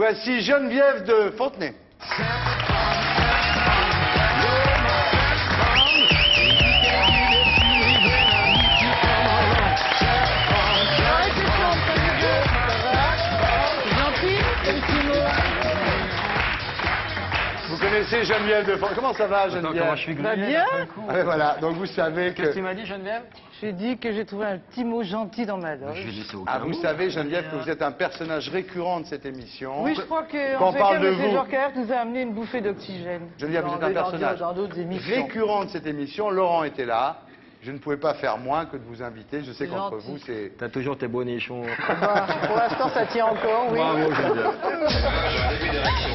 Voici Geneviève de Fontenay. Vous connaissez Geneviève de Fontenay? Comment ça va, Geneviève? Comment je suis Va bien. Ah, voilà, donc vous savez que... Qu'est-ce que tu m'as dit, Geneviève? J'ai dit que j'ai trouvé un petit mot gentil dans ma loge. vous savez, Geneviève, que vous êtes un personnage récurrent de cette émission. Oui, je crois que Quand on parle de M. vous, Jorkaert nous a amené une bouffée d'oxygène. Geneviève, vous êtes un personnage dans d'autres émissions. récurrent de cette émission. Laurent était là. Je ne pouvais pas faire moins que de vous inviter. Je sais C'est qu'entre gentil. vous, c'est... T'as toujours tes bonichons. Bah, pour l'instant, ça tient encore, oui. Bravo, Geneviève. J'ai un début d'érection.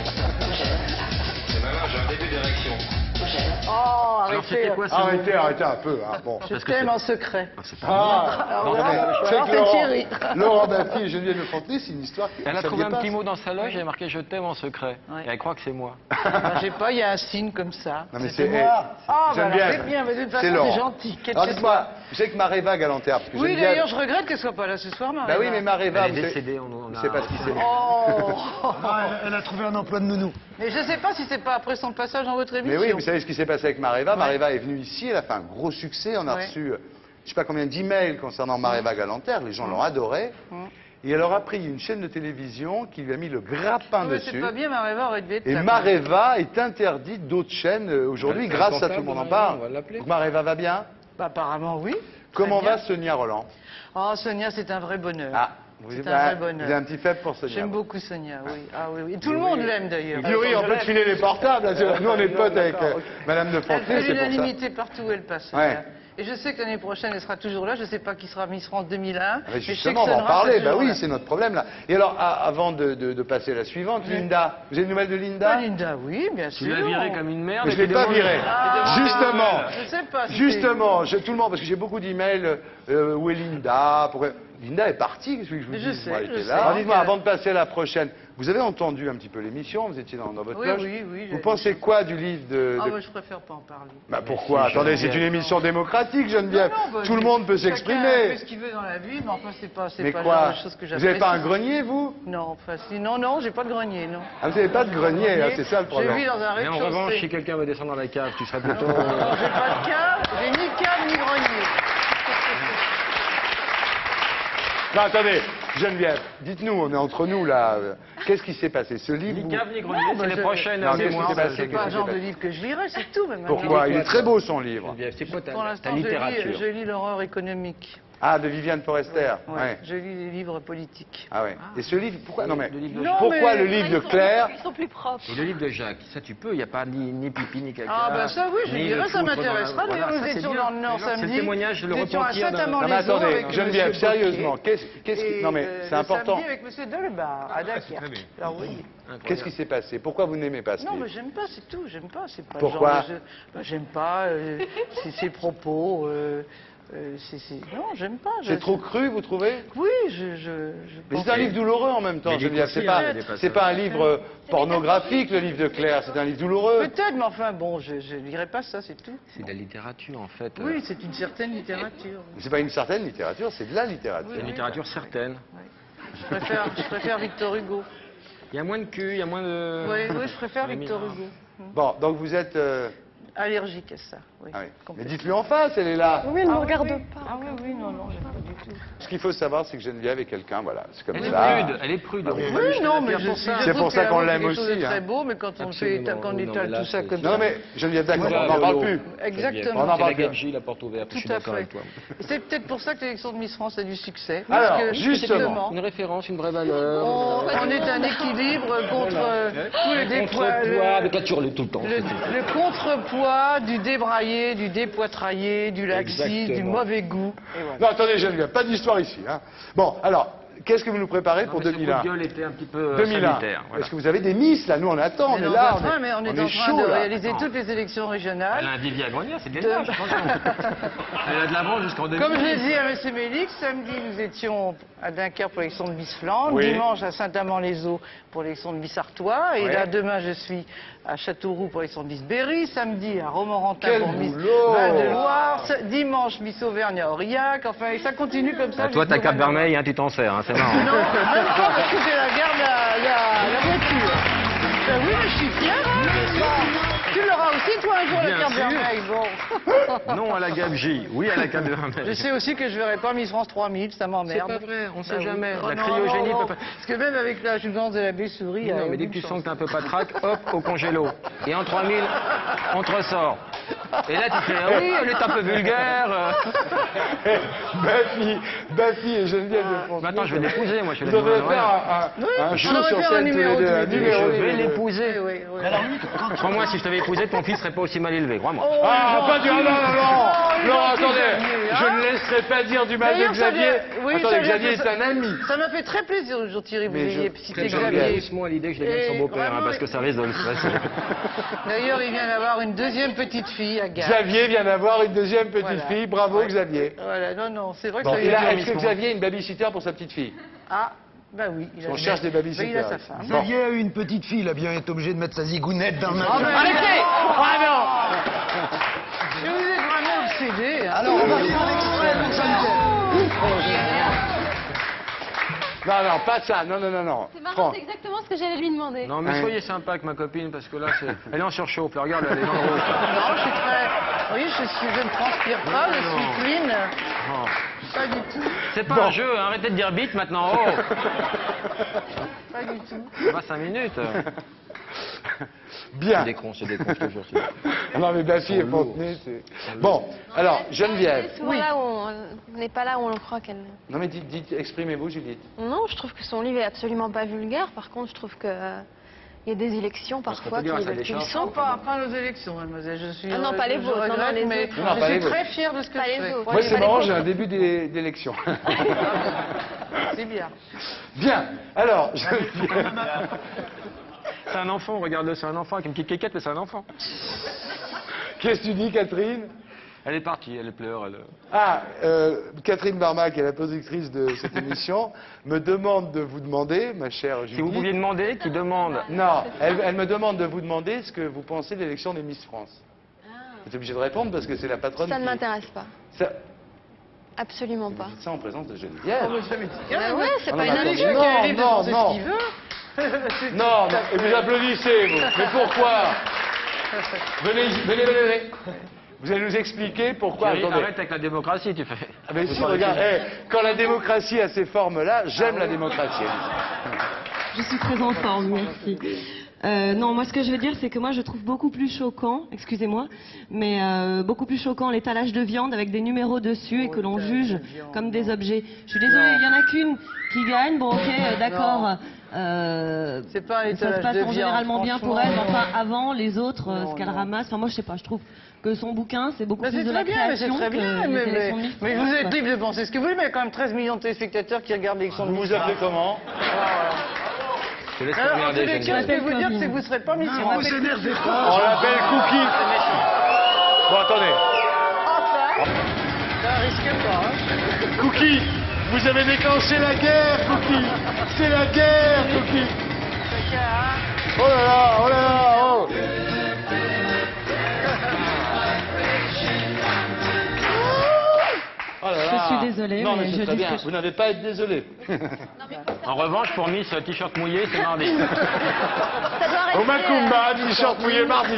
C'est maman, j'ai un début d'érection. Oh, Alors, c'était arrêtez. quoi ce mot? Arrêtez un peu. Hein. Bon. Je t'aime en secret. C'est pas Alors, Non, mais voilà, je sais alors, que c'est Thierry. Laurent Baffy et Geneviève de Fontenay, c'est une histoire qui... Elle a ça trouvé un dépasse. petit mot dans sa loge, il y a marqué « Je t'aime en secret Ouais. ». Et elle croit que c'est moi. Bah, je sais pas, il y a un signe comme ça. Non, mais C'est c'est... moi. Ah, bah, alors, Geneviève, c'est bien, mais de toute c'est façon, Laurent. c'est gentil. Quel Alors que dites-moi, vous savez que Maréva Galanterre, parce que Oui, Geneviève... d'ailleurs, je regrette qu'elle soit pas là ce soir, Marie. Bah oui, mais Maréva, Elle est vous savez... décédée, on Je a... sais pas ce qui s'est... Oh Elle a trouvé un emploi de nounou. Mais je sais pas si c'est pas après son passage dans votre Mais émission. oui, vous savez ce qui s'est passé avec Maréva. Ouais. Maréva est venue ici, elle a fait un gros succès. On a Ouais. reçu, je sais pas combien d'emails concernant Maréva Galanterre. Les gens l'ont adoré. Et elle aura pris une chaîne de télévision qui lui a mis le grappin Mais c'est dessus. pas bien, Maréva aurait dû être Et là. Maréva est interdite d'autres chaînes aujourd'hui Ouais, grâce à responsable tout le monde en de parle. Maréva, on va l'appeler. Donc Maréva va bien. Bah, apparemment, oui. Comment Très bien. va Sonia Roland? Oh, Sonia, c'est un vrai bonheur. Ah, vous C'est êtes- un vrai vous bonheur. avez un petit faible pour Sonia. J'aime beaucoup Sonia, oui. Ah oui, oui. Et tout le monde l'aime d'ailleurs. Il dit oui, on peut te filer les portables. là. Nous, on est potes avec Madame de Elle Fontenay, fait c'est pour ça. l'unanimité partout où elle passe. Ouais. Sonia. Et je sais que l'année prochaine, elle sera toujours là. Je ne sais pas qui sera Miss France 2001. Ah, mais mais je sais justement, que on va en Sonra parler. sera Bah toujours oui, là. c'est notre problème là. Et alors, avant de passer à la suivante, Linda. Vous avez une nouvelle de Linda? Pas Linda, oui, bien Tu sûr. l'as virée comme une merde. Mais je et ne l'ai pas t'es virée. Ah, Justement. Je sais pas. si Justement, tout le monde, parce que j'ai beaucoup d'emails, où est Linda? Linda est partie, qu'est-ce que je vous Mais dis? je sais, Moi, je j'étais sais. là. Alors dites-moi, avant de passer à la prochaine, vous avez entendu un petit peu l'émission, vous étiez dans votre Oui, loge. oui, oui, Vous j'ai- pensez quoi du livre de... Ah, bah, je préfère pas en parler. Bah pourquoi? si, Attendez, c'est Geneviève. une émission démocratique, Geneviève. Non, non, bah, Tout le monde peut chacun fait s'exprimer. ce qu'il veut dans la vie, mais enfin, c'est pas Mais le genre quoi? de choses que Vous j'apprécie. n'avez pas un grenier, vous? Non, enfin, si, non, j'ai pas de grenier, non. Ah, vous n'avez pas de grenier, hein, c'est ça le Je problème. vis dans un Mais en rez-de-chaussée. revanche, si quelqu'un veut descendre dans la cave, tu serais plutôt... Non, j'ai pas de cave, j'ai ni cave ni grenier. Non, attendez, Geneviève, dites-nous, on est entre nous là. Qu'est-ce qui s'est passé? Ce livre, Ni vous- cave, ni grenier, Non, c'est bah, les je- prochaines Non, qu'est-ce qui mémoires. s'est passé? C'est pas Qu'est-ce le genre qui de s'est livre que je lirais, c'est tout. Même Pourquoi? Il est très beau son livre. Geneviève, c'est quoi Pour ta l'instant, littérature? je lis l'horreur économique. Ah, de Viviane Forester. Ouais, Ouais. je lis les livres politiques. Ah ouais. Et ce livre, pourquoi? Non mais, Le livre de Non, pourquoi mais- le livre de Claire? Ils sont plus propres. Et le livre de Jacques, ça tu peux, il n'y a pas ni pipi ni caca. Ah, bah ça, oui, je ni dirais, le ça foutre dans la- m'intéressera. D'ailleurs, Voilà, nous ça, c'est étions bien. dans le Nord C'est le samedi. témoignage, le Nous étions à repentir d'un- Saint-Amand-les-Eaux Non mais attendez, avec Geneviève, Monsieur sérieusement, Potier. qu'est-ce qui... Non mais, c'est important. Samedi avec Monsieur Delbar, à Dunkerque. Alors oui. Qu'est-ce qui s'est passé? Pourquoi vous n'aimez pas ce Non, livre? mais j'aime pas, c'est tout, j'aime pas. C'est pas Pourquoi? le genre de- bah, j'aime pas ses propos. Non, j'aime pas. C'est trop cru, vous trouvez? Oui, Mais c'est un livre douloureux en même temps, Mais Geneviève. C'est aussi, pas, il y a des passages. c'est pas un livre pornographique, le livre de Claire. C'est un livre douloureux. Peut-être, mais enfin, bon, je lirai pas ça, c'est tout. C'est de la littérature en fait. Oui, c'est une certaine littérature. C'est pas une certaine littérature, c'est de la littérature. C'est une littérature certaine. Je préfère Victor Hugo. Il y a moins de cul, il y a moins de... Oui, je préfère Mais Victor misère. Hugo. Bon, donc vous êtes... Allergique à ça, oui. Ah oui. Mais complètement. dites-lui en face, elle est là. Oui, elle ne me Ah oui, regarde oui. pas. Ah oui, non, j'aime pas du tout. Ce qu'il faut savoir, c'est que Geneviève est quelqu'un, voilà, c'est comme Elle est ça. prude, elle est prude. oui. Oui, non, mais je suis. C'est pour ça qu'on l'aime C'est aussi, très hein. beau, mais quand on fait, Absolument, quand on oui, non, étale mais là, tout ça c'est- comme Non ça. mais, Geneviève, d'accord, Voilà, on n'en parle Lolo. plus. Exactement. On en C'est la parle plus. gabegie, la porte ouverte, je suis Tout à d'accord fait. avec toi. C'est peut-être pour ça que l'élection de Miss France a du succès. Alors, Parce que, justement. Une référence, une vraie valeur. on est un équilibre contre tous les Contrepoids, mais toi tu hurles tout le temps. le contrepoids du débraillé, du dépoitraillé, du laxiste, du Exactement. mauvais goût. Et voilà. Non, attendez, Geneviève, pas d'histoire ici. Hein. Bon, alors, qu'est-ce que vous nous préparez pour 2001? Ce coup de gueule était un petit peu 2001. sanitaire. Voilà. Est-ce que vous avez des miss, là? Nous, on attend, on On est est là, en train, mais on est en train chaud, de là. réaliser Attends. toutes les élections Elle régionales. a un dévié à grenier, c'est de l'élevage, attention. Elle a de l'avant jusqu'en 2000. Comme je l'ai dit à M. Mélix, samedi nous étions à Dunkerque pour l'élection de Miss Flandre, Oui. dimanche à Saint-Amand-les-Eaux pour l'élection de Miss Artois, et Ouais. là demain je suis à Châteauroux pour l'élection de Miss Berry, samedi à Romorantin Quel pour Miss boulot. Val-de-Loire, dimanche Miss Auvergne à Aurillac, enfin et ça continue comme ça. Ah, toi, ta jusqu'au cape 22. vermeille, hein, tu t'en sers, hein, c'est marrant. Non, même pas parce que j'ai la garde, la oui, mais je suis fière. Hein. Bon, tu l'auras aussi, toi, un jour, la Bien carte sûr. vermeille. Bon. Non à la gabegie, oui à la carte Je vermeille. sais aussi que je verrai pas Miss France 3000, ça C'est m'emmerde. pas vrai, on sait Ah oui. jamais. Oh La non, cryogénie non, non. peut pas... Parce que même avec la substance de la baie-souris... Non, mais dès que tu sens que t'es un peu patraque, hop, au congélo. Et en 3000, on te ressort. Et là, tu fais, ah oui, elle est un peu vulgaire. Baffy et Geneviève de France. Maintenant, je vais l'épouser, moi, je suis Vous devriez la faire un on show devrait sur faire un scène tous les numéro deux. tous les Un deux. numéro Je tous les vais deux. l'épouser. Oui, oui. Crois-moi, si je t'avais épousé, ton fils serait pas aussi mal élevé, crois-moi. Oh, Ah, non, pas du... Non, non, non, il non, va attendez, Xavier, je hein. ne laisserai pas dire du mal de D'ailleurs, ça Xavier. vient- oui, Attendez, ça vient Xavier de- est un ami. Ça m'a fait très plaisir, Jean-Thierry, vous Mais ayez je- cité j'aime bien. Xavier. Doucement à l'idée que je devienne son Et beau-père, hein, vraiment, parce que ça risque de le stresser. D'ailleurs, il vient d'avoir une deuxième petite fille à Gare. Xavier vient d'avoir une deuxième petite Voilà. fille. Bravo, Ouais. Xavier. Voilà, non, non, c'est vrai que Bon, ça et là, est est-ce que Xavier a une babysitter pour sa petite fille? Ah, bah oui. Il a On cherche des babysitters. Il a sa femme. Bon. Xavier a eu une petite fille, il a bien été obligé de mettre sa zigounette dans le Ah, magasin. mais arrêtez. Ah non. Je vous êtes vraiment obsédé. Hein. Alors, on va faire un extrait pour Jean-Pierre. Non, non, pas ça. Non, non, non, non. C'est marrant, Franck. c'est exactement ce que j'allais lui demander. Non, mais Ouais. soyez sympa avec ma copine, parce que là, elle est en surchauffe. Là, regarde, elle est dans le rouge. Non, je suis très... Oui, je ne transpire pas, je Non. suis clean. Oh. Pas du tout. C'est pas un jeu, hein, arrêtez de dire bite maintenant. Oh, Pas du tout. ça va 5 minutes. Bien. C'est des cons, je te jure. Non, mais Baffy et Fontenay, c'est... Bon, alors, Geneviève. Souvent là où on n'est pas là où on le croit qu'elle... Non, mais dites, exprimez-vous, Judith. Non, je trouve que son livre est absolument pas vulgaire. Par contre, je trouve que il y a des élections parfois qui dire, ça qui le décharge. sont. Pas nos élections, mademoiselle. Je suis. Ah non, pas les je vôtres, non, regrette, non, les mais autres. Non, je pas les suis vôtres. très fière de ce que Pas je les fais. autres. Moi, Ouais, c'est pas les marrant, vôtres. j'ai un début d'élection. C'est bien. Bien. Alors, Geneviève. C'est un enfant, regarde-le, c'est un enfant avec une petite quéquette, mais c'est un enfant. Qu'est-ce que tu dis, Catherine? Elle est partie, elle pleure, elle... Ah, Catherine Barma, qui est la productrice de cette émission, me demande de vous demander, ma chère Judith... Si vous pouviez demander, qui demande. Non, elle me demande de vous demander ce que vous pensez de l'élection des Miss France. Vous êtes obligé de répondre parce que c'est la patronne Ça ne qui- m'intéresse pas. Ça... Absolument pas. Vous dites ça en présence de Geneviève. Bah ouais, c'est Ah pas non, une mais insulte. attendez. Chacun est libre de non, penser non. ce qu'il veut. Non, non, et vous applaudissez, vous. Mais pourquoi? Venez. Vous allez nous expliquer pourquoi. Thierry, Attendez. arrête avec la démocratie, tu fais. Ah, mais si, regarde, quand la démocratie a ces formes-là, j'aime la démocratie. Je suis très en forme, merci. Non, moi ce que je veux dire, c'est que moi je trouve beaucoup plus choquant, excusez-moi, mais beaucoup plus choquant l'étalage de viande avec des numéros dessus et que l'on juge comme des objets. Je suis désolée, il y en a qu'une qui gagne, bon ok, d'accord. C'est pas un Ça se étalage passe de en viande, généralement bien pour elle, mais franchement. enfin avant les autres, Non, ce qu'elle non. ramasse, enfin moi je sais pas, je trouve que son bouquin c'est beaucoup Mais plus c'est de la très bien, mais c'est création très que bien. les élections de Miss Mais France, vous êtes quoi. libre de penser ce que vous voulez, mais il y a quand même 13 millions de téléspectateurs qui regardent l'élection de Vous Miss vous appelez comment? Je te laisse Alors, en regarder, tous les cas, ce que je peux vous dire, Corinne. c'est que vous ne serez pas Miss Ne France. vous énervez On pas. l'appelle Cookie. Bon, attendez. Ça risque pas, hein. Cookie, vous avez déclenché la guerre, Cookie. C'est la guerre, Cookie. Oh là là, oh là là, oh. Oh là là. Je suis désolée, Non, mais mais je c'est très dis bien. ce que Vous n'avez pas à être désolé. En revanche, pour Miss T-shirt mouillé, c'est mardi. Ça doit rester, Au Macumba, t-shirt mouillé mardi.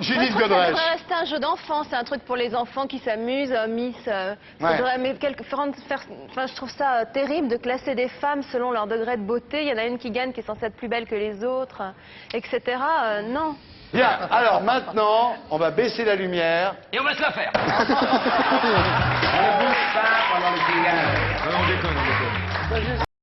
Judith ça Godrèche. devrait rester un jeu d'enfant, c'est un truc pour les enfants qui s'amusent, Miss. Ça Ouais. devrait- mais enfin, je trouve ça terrible de classer des femmes selon leur degré de beauté. Il y en a une qui gagne qui est censée être plus belle que les autres, etc. Non. Bien, alors maintenant, on va baisser la lumière. Et on va se la faire. On ne bouge pas pendant le pliage. Non, on déconne, on déconne.